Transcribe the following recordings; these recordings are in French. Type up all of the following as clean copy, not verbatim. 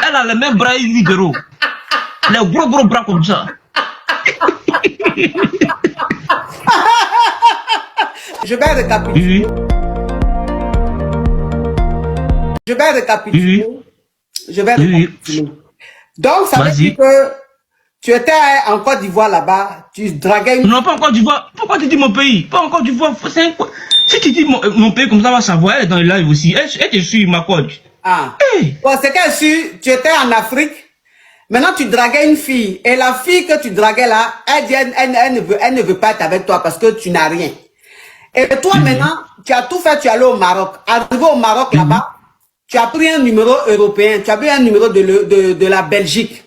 Elle a les mêmes bras libéraux. Les gros bras comme ça. Je vais récapituler. Oui. Je vais récapituler. Oui. Je vais Oui. récapituler. Donc, ça veut dire Vas-y. que tu étais en Côte d'Ivoire là-bas, tu draguais une... Non, pas encore d'Ivoire. Pourquoi tu dis mon pays? Pas encore d'Ivoire. Si tu dis mon pays comme ça, va savoir. Elle est dans le live aussi. Elle te suit, ma coach. Ah. Hey. Bon, c'est qu'elle suit, tu étais en Afrique. Maintenant, tu draguais une fille. Et la fille que tu draguais là, elle dit, elle ne veut pas être avec toi parce que tu n'as rien. Et toi, maintenant, tu as tout fait, tu es allé au Maroc. Arrivé au Maroc là-bas, tu as pris un numéro européen, tu as pris un numéro de la Belgique.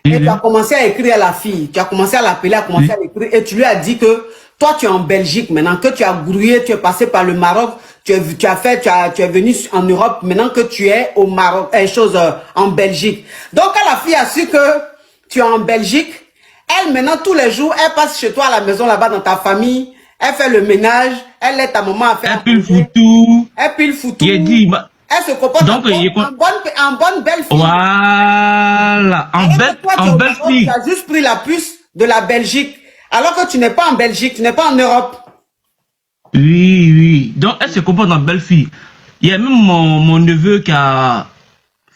Et tu as commencé à écrire à la fille, tu as commencé à l'appeler, à commencer à l'écrire, et tu lui as dit que toi tu es en Belgique maintenant, que tu as grouillé, tu es passé par le Maroc, tu es venu en Europe, maintenant que tu es au Maroc, en Belgique. Donc quand la fille a su que tu es en Belgique, elle maintenant tous les jours, elle passe chez toi à la maison là-bas dans ta famille, elle fait le ménage, elle aide ta maman à faire. Elle pile foutou. Elle pile foutou. Il dit, elle se comporte donc, en bonne belle fille. Voilà, en belle fille. Tu as juste pris la puce de la Belgique, alors que tu n'es pas en Belgique, tu n'es pas en Europe. Oui. Donc, elle se comporte en belle fille. Il y a même mon neveu qui a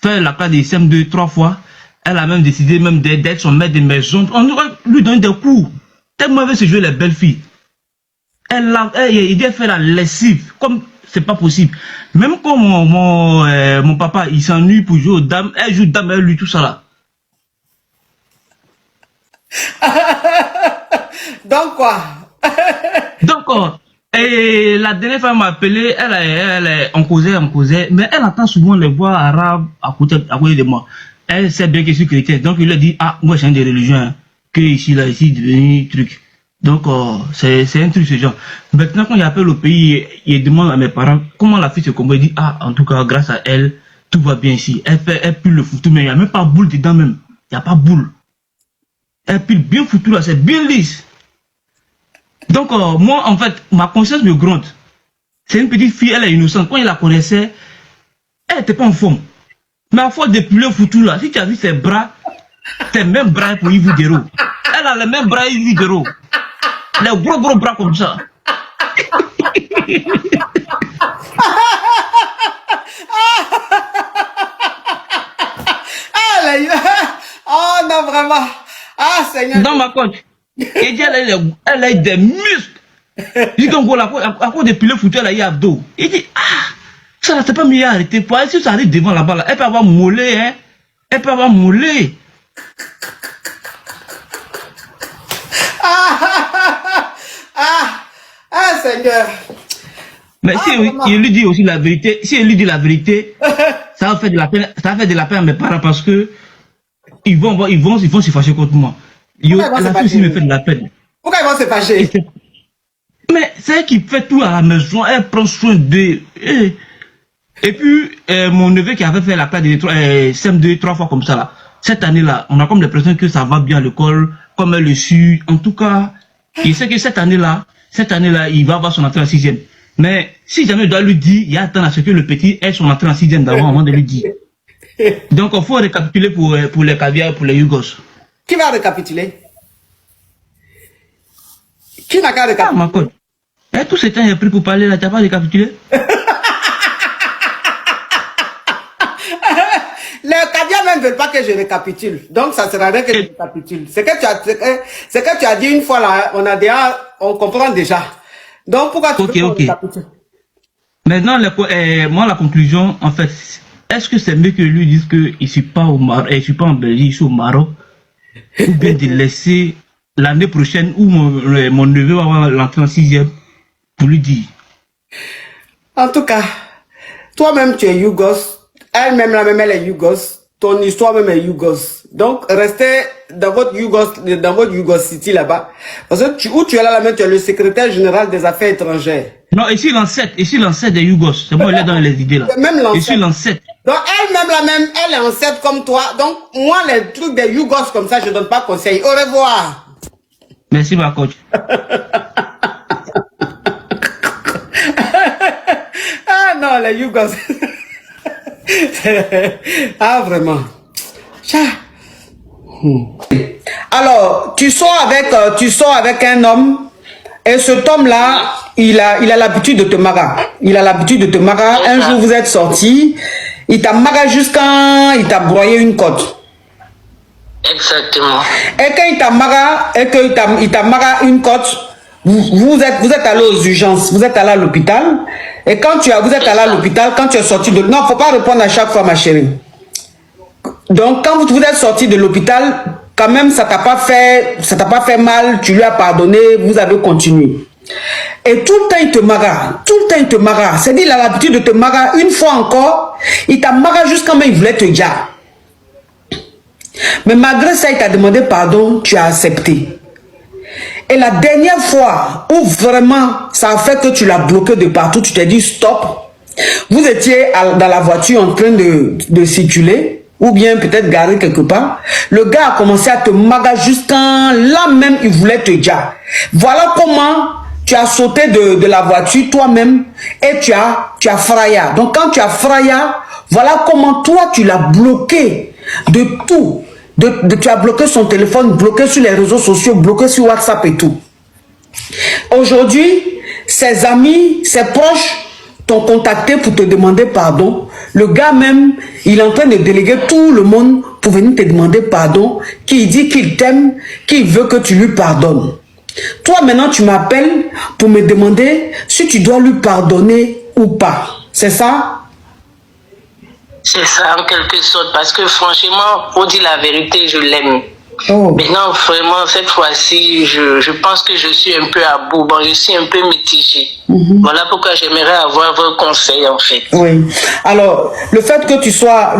fait la classe des CM2 3 fois. Elle a même décidé même d'être son maître de maison. On aurait lui donner des coups. Tellement elle veut se jouer les belles filles. Il a fait la lessive, comme c'est pas possible. Même quand mon papa, il s'ennuie pour jouer aux dames, elle joue dame, elle lui, tout ça là. Donc quoi? Donc, et la dernière fois, elle m'a appelé, on causait, mais elle entend souvent les voix arabes à côté de moi. Elle sait bien que je suis chrétien, donc il lui a dit, ah, moi, j'ai un des religions, hein, que ici, devenu truc. Donc, c'est un truc, ce genre. Maintenant, quand il appelle au pays, il demande à mes parents comment la fille se comporte. Il dit, ah, en tout cas, grâce à elle, tout va bien ici. Elle pile le foutu, mais il n'y a même pas boule dedans même. Il n'y a pas boule. Elle pile bien foutu là, c'est bien lisse. Donc, moi, en fait, ma conscience me gronde. C'est une petite fille, elle est innocente. Quand il la connaissait, elle n'était pas en forme. Mais à force de piler foutu là, si tu as vu ses bras, ses mêmes bras pour Yves Guéraud. Elle a les mêmes bras Yves Guéraud. Les gros bras comme ça. Oh non, vraiment. Ah, Seigneur. Dans ma coach. Et dit, elle a des muscles. Je dis qu'en gros, à cause de piler foutu, elle a eu abdos. Il dit, ah, ça c'est pas mieux arrêter. Pour elle, si ça arrive devant là-bas, là, elle peut avoir mollet, hein. Elle peut avoir mollet. Seigneur. Mais si il lui dit aussi la vérité, si il lui dit la vérité, ça va faire de la peine, à mes parents parce que ils vont se fâcher contre moi. La fille aussi me fait de la peine. Pourquoi ils vont se fâcher? Mais c'est elle qui fait tout à la maison, elle prend soin d'eux. Et puis, mon neveu qui avait fait la classe de CM2 3 fois comme ça là, cette année-là, on a comme l'impression que ça va bien à l'école, comme elle le suit. En tout cas, il sait que cette année-là, il va avoir son entrée en 6e. Mais si jamais je dois lui dire, il y a attendre à ce que le petit ait son entrée en 6e d'avant avant de lui dire. Donc, il faut récapituler pour les caviars, pour les Yougos. Qui va récapituler? Qui n'a qu'à récapituler? Ah, ma coach. Tout ce temps, j'ai pris pour parler là, tu n'as pas récapitulé? Les caviars même ne veulent pas que je récapitule. Donc, ça ne sert à rien que je récapitule. C'est que tu as dit une fois là, on comprend déjà. Donc, pourquoi tu veux récapituler? Maintenant, moi, la conclusion, en fait, est-ce que c'est mieux que lui dise qu'il ne suis pas au Maroc, je ne suis pas en Belgique, je suis au Maroc, ou bien de laisser l'année prochaine où mon neveu va avoir l'entrée en 6e pour lui dire? En tout cas, toi-même, tu es Yougos. Elle-même, elle est Yougos. Ton histoire même est Yougos. Donc, restez dans votre Yougos City là-bas. Parce que où tu es là, tu es le secrétaire général des affaires étrangères. Non, ici l'ancêtre des Yougos. C'est moi, il est dans les idées là. Même l'ancêtre. Ici l'ancêtre. Donc, elle-même, elle est ancêtre comme toi. Donc, moi, les trucs des Yougos comme ça, je ne donne pas conseil. Au revoir. Merci, ma coach. Ah non, les Yougos. Ah, vraiment. Tcha. Alors, tu sors avec un homme, et cet homme-là, il a l'habitude de te maga. Il a l'habitude de te maga. Un jour, vous êtes sortis, il t'a maga jusqu'à... Il t'a broyé une côte. Exactement. Et quand il t'a maga une côte, vous êtes allé aux urgences, vous êtes allé à l'hôpital. Et quand vous êtes allé à l'hôpital, quand tu es sorti de... Non, faut pas répondre à chaque fois, ma chérie. Donc, quand vous êtes sorti de l'hôpital, quand même, ça t'a pas fait mal, tu lui as pardonné, vous avez continué. Et tout le temps, il te maga. Tout le temps, il te maga. C'est-à-dire, il a l'habitude de te maga. Une fois encore, il t'a maga jusqu'à même il voulait te dire. Mais malgré ça, il t'a demandé pardon, tu as accepté. Et la dernière fois où vraiment ça a fait que tu l'as bloqué de partout, tu t'es dit stop. Vous étiez dans la voiture en train de circuler, ou bien peut-être garé quelque part. Le gars a commencé à te maga jusqu'à là même, il voulait te dire. Voilà comment tu as sauté de la voiture toi-même et tu as fraya. Donc quand tu as fraya, voilà comment toi tu l'as bloqué de tout. Tu as bloqué son téléphone, bloqué sur les réseaux sociaux, bloqué sur WhatsApp et tout. Aujourd'hui, ses amis, ses proches t'ont contacté pour te demander pardon. Le gars même, il est en train de déléguer tout le monde pour venir te demander pardon, qui dit qu'il t'aime, qu'il veut que tu lui pardonnes. Toi maintenant, tu m'appelles pour me demander si tu dois lui pardonner ou pas. C'est ça? C'est ça, en quelque sorte, parce que franchement, pour dire la vérité, je l'aime. Oh. Maintenant, vraiment, cette fois-ci, je pense que je suis un peu à bout. Bon, je suis un peu mitigée. Voilà pourquoi j'aimerais avoir vos conseils, en fait. Oui. Alors, le fait que tu sois,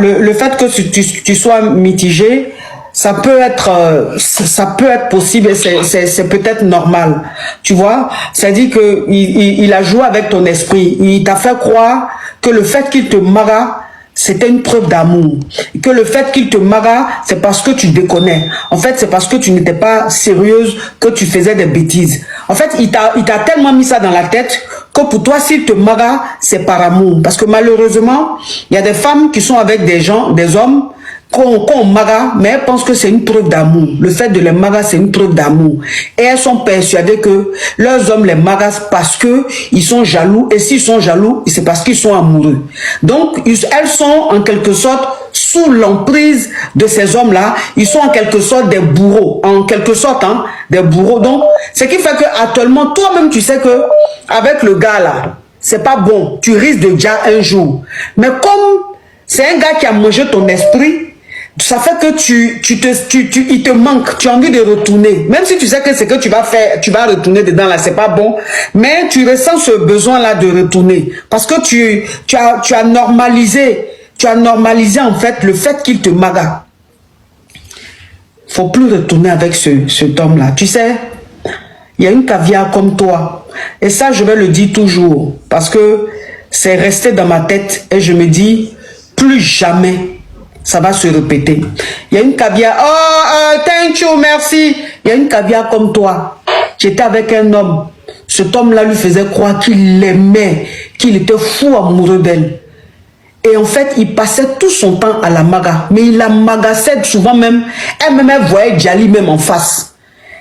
tu sois mitigé, ça peut être possible et c'est peut-être normal. Tu vois? C'est-à-dire que il a joué avec ton esprit. Il t'a fait croire que le fait qu'il te maga, c'était une preuve d'amour. Que le fait qu'il te maga, c'est parce que tu déconnais. En fait, c'est parce que tu n'étais pas sérieuse que tu faisais des bêtises. En fait, il t'a tellement mis ça dans la tête que pour toi, s'il te maga, c'est par amour. Parce que malheureusement, il y a des femmes qui sont avec des hommes, qu'on maga, mais elles pensent que c'est une preuve d'amour. Le fait de les maga, c'est une preuve d'amour. Et elles sont persuadées que leurs hommes les magasent parce que ils sont jaloux. Et s'ils sont jaloux, c'est parce qu'ils sont amoureux. Donc, elles sont en quelque sorte sous l'emprise de ces hommes-là. Ils sont en quelque sorte des bourreaux. En quelque sorte, hein, des bourreaux. Donc, ce qui fait que actuellement, toi-même, tu sais que avec le gars là, c'est pas bon. Tu risques de dire un jour. Mais comme c'est un gars qui a mangé ton esprit, ça fait que il te manque, tu as envie de retourner. Même si tu sais que ce que tu vas faire, tu vas retourner dedans là, c'est pas bon. Mais tu ressens ce besoin-là de retourner. Parce que tu as normalisé en fait le fait qu'il te maga. Faut plus retourner avec cet homme-là. Tu sais, il y a une caviar comme toi. Et ça, je vais le dire toujours. Parce que c'est resté dans ma tête. Et je me dis, plus jamais ça va se répéter. Il y a une caviar. Oh, thank you, merci. Il y a une caviar comme toi. J'étais avec un homme. Cet homme-là lui faisait croire qu'il l'aimait, qu'il était fou amoureux d'elle. Et en fait, il passait tout son temps à la maga. Mais il la magassait souvent même. Elle-même, elle voyait Djali même en face.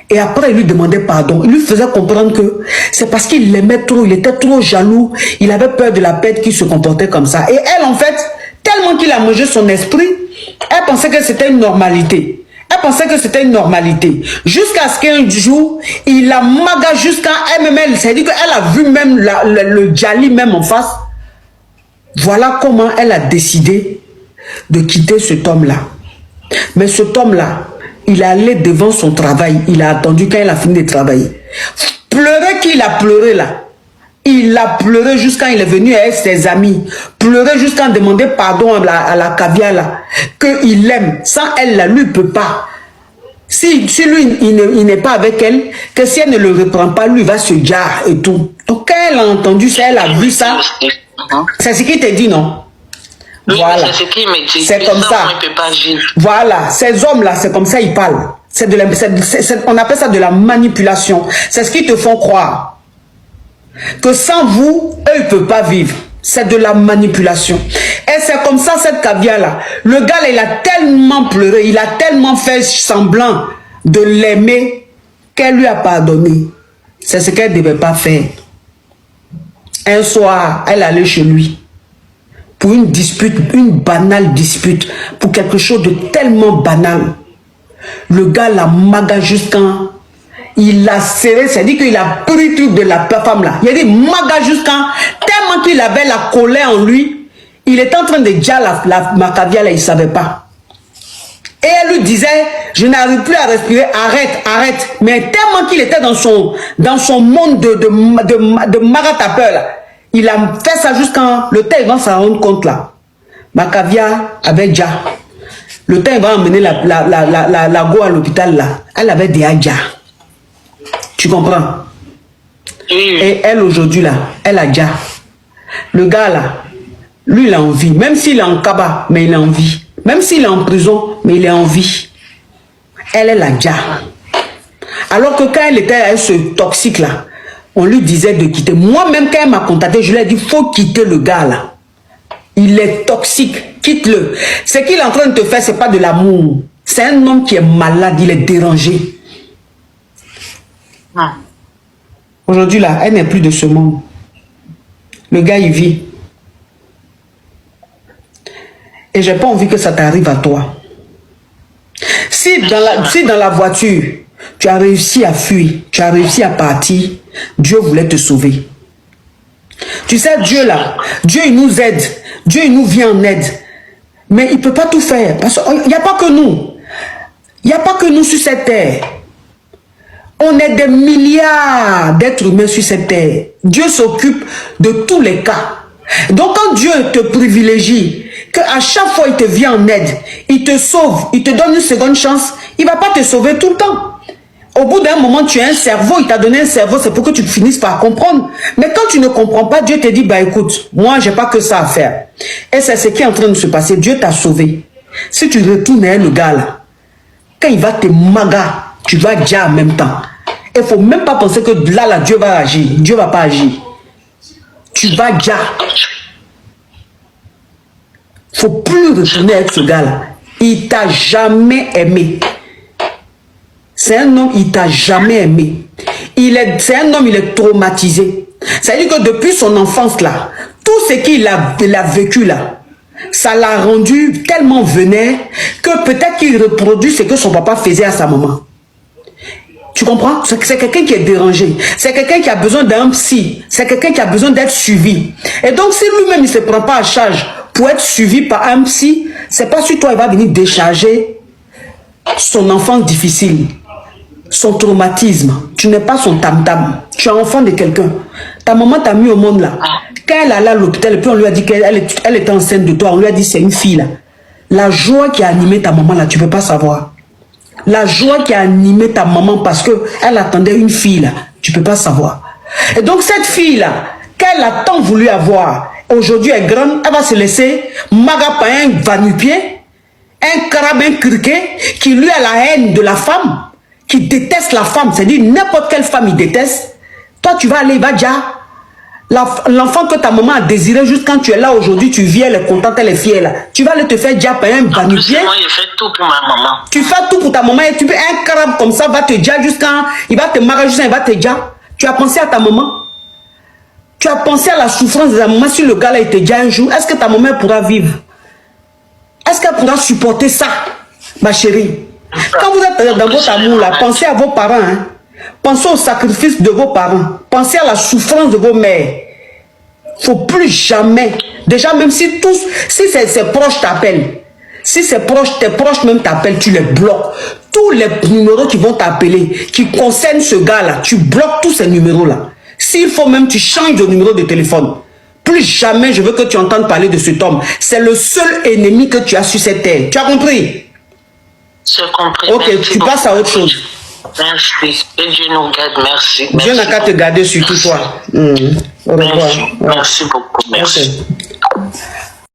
Et après, il lui demandait pardon. Il lui faisait comprendre que c'est parce qu'il l'aimait trop. Il était trop jaloux. Il avait peur de la perte qu'il se comportait comme ça. Et elle, en fait, tellement qu'il a mangé son esprit, elle pensait que c'était une normalité. Elle pensait que c'était une normalité. Jusqu'à ce qu'un jour, il la maga jusqu'à elle-même. C'est-à-dire qu'elle a vu même le Djali même en face. Voilà comment elle a décidé de quitter cet homme-là. Mais cet homme-là, il est allé devant son travail. Il a attendu quand il a fini de travailler. Pleurer qu'il a pleuré là. Il a pleuré jusqu'à il est venu avec ses amis. Pleurer jusqu'à demander pardon à la caviar là. Qu'il l'aime. Sans elle là, lui il ne peut pas. Si lui il n'est pas avec elle, que si elle ne le reprend pas, lui il va se jarre et tout. Donc quand elle a entendu ça, elle a vu ça. C'est ce qu'il te dit, non? Oui, voilà. C'est ce qu'il me dit. C'est comme ça. Il peut pas vivre. Voilà. Ces hommes-là, c'est comme ça ils parlent. On appelle ça de la manipulation. C'est ce qu'ils te font croire. Que sans vous, eux, ils ne peuvent pas vivre. C'est de la manipulation. Et c'est comme ça, cette caviar-là. Le gars, là, il a tellement pleuré, il a tellement fait semblant de l'aimer qu'elle lui a pardonné. C'est ce qu'elle ne devait pas faire. Un soir, elle allait chez lui pour une dispute, une banale dispute, pour quelque chose de tellement banal. Le gars la maga jusqu'en... Il l'a serré, c'est-à-dire qu'il a pris tout de la femme là. Il a dit maga jusqu'en... Tellement qu'il avait la colère en lui, il était en train de dire ma caviar là, il ne savait pas. Et elle lui disait, je n'arrive plus à respirer, arrête, arrête. Mais tellement qu'il était dans son monde de maratapeur là, il a fait ça jusqu'en... Le temps, il va s'en rendre compte là. Ma caviar avait déjà. Le temps, il va emmener la go à l'hôpital là. Elle avait déjà. Tu comprends? Et elle aujourd'hui là, elle a déjà. Le gars là, lui il a envie. Même s'il est en cabas, mais il a envie. Même s'il est en prison, mais il est en vie. Elle a déjà. Alors que quand elle était avec ce toxique là, on lui disait de quitter. Moi-même, quand elle m'a contacté, je lui ai dit, il faut quitter le gars là. Il est toxique, quitte-le. Ce qu'il est en train de te faire, ce n'est pas de l'amour. C'est un homme qui est malade, il est dérangé. Ah. Aujourd'hui là, elle n'est plus de ce monde. Le gars, il vit. Et j'ai pas envie que ça t'arrive à toi. Si dans la voiture, tu as réussi à fuir, tu as réussi à partir, Dieu voulait te sauver. Tu sais, Dieu là, Dieu il nous aide, Dieu il nous vient en aide. Mais il ne peut pas tout faire. Parce qu'il n'y a pas que nous. Il n'y a pas que nous sur cette terre. On est des milliards d'êtres humains sur cette terre. Dieu s'occupe de tous les cas. Donc quand Dieu te privilégie, qu'à chaque fois il te vient en aide, il te sauve, il te donne une seconde chance, il ne va pas te sauver tout le temps. Au bout d'un moment, tu as un cerveau, il t'a donné un cerveau, c'est pour que tu finisses par comprendre. Mais quand tu ne comprends pas, Dieu te dit, bah écoute, moi, j'ai pas que ça à faire. Et c'est ce qui est en train de se passer. Dieu t'a sauvé. Si tu retournes à le gars là, quand il va te maga, tu vas déjà en même temps. Il ne faut même pas penser que là, Dieu va agir. Dieu ne va pas agir. Tu vas déjà. Il ne faut plus retourner avec ce gars là. Il t'a jamais aimé. C'est un homme, il t'a jamais aimé. C'est un homme, il est traumatisé. C'est-à-dire que depuis son enfance là, tout ce qu'il a vécu là, ça l'a rendu tellement vénère que peut-être qu'il reproduit ce que son papa faisait à sa maman. Tu comprends? C'est quelqu'un qui est dérangé. C'est quelqu'un qui a besoin d'un psy. C'est quelqu'un qui a besoin d'être suivi. Et donc, si lui-même, il ne se prend pas à charge pour être suivi par un psy, c'est pas sur toi, il va venir décharger son enfance difficile. Son traumatisme. Tu n'es pas son tam-tam. Tu es enfant de quelqu'un. Ta maman t'a mis au monde là. Quand elle allait à l'hôpital, et puis on lui a dit qu'elle était enceinte de toi, on lui a dit c'est une fille là. La joie qui a animé ta maman là, tu ne peux pas savoir. La joie qui a animé ta maman parce qu'elle attendait une fille là, tu ne peux pas savoir. Et donc cette fille là, qu'elle a tant voulu avoir, aujourd'hui elle est grande, elle va se laisser maga par un va-nu-pied, un carabin criquet qui lui a la haine de la femme. Qui déteste la femme, c'est-à-dire n'importe quelle femme il déteste, toi tu vas aller, il va déjà, l'enfant que ta maman a désiré juste quand tu es là aujourd'hui, tu viens, elle est contente, elle est fière là, tu vas aller te faire déjà payer un banupier. Moi je fais tout pour ma maman. Tu fais tout pour ta maman et tu peux un carabe comme ça, va te dire jusqu'à, il va te marier jusqu'à, il va te dire, tu as pensé à ta maman? Tu as pensé à la souffrance de ta maman si le gars là il te dit un jour, est-ce que ta maman pourra vivre? Est-ce qu'elle pourra supporter ça, ma chérie? Quand vous êtes dans votre amour là, pensez à vos parents. Hein. Pensez au sacrifice de vos parents. Pensez à la souffrance de vos mères. Il ne faut plus jamais. Déjà, même si ses proches t'appellent, si tes proches même t'appellent, tu les bloques. Tous les numéros qui vont t'appeler, qui concernent ce gars-là, tu bloques tous ces numéros-là. S'il faut même, tu changes de numéro de téléphone. Plus jamais je veux que tu entendes parler de cet homme. C'est le seul ennemi que tu as sur cette terre. Tu as compris? J'ai compris. Ok, tu passes à autre chose. Merci. Que Dieu nous garde. Merci. Dieu n'a qu'à te garder surtout toi. Au revoir. Merci beaucoup. Merci. Okay.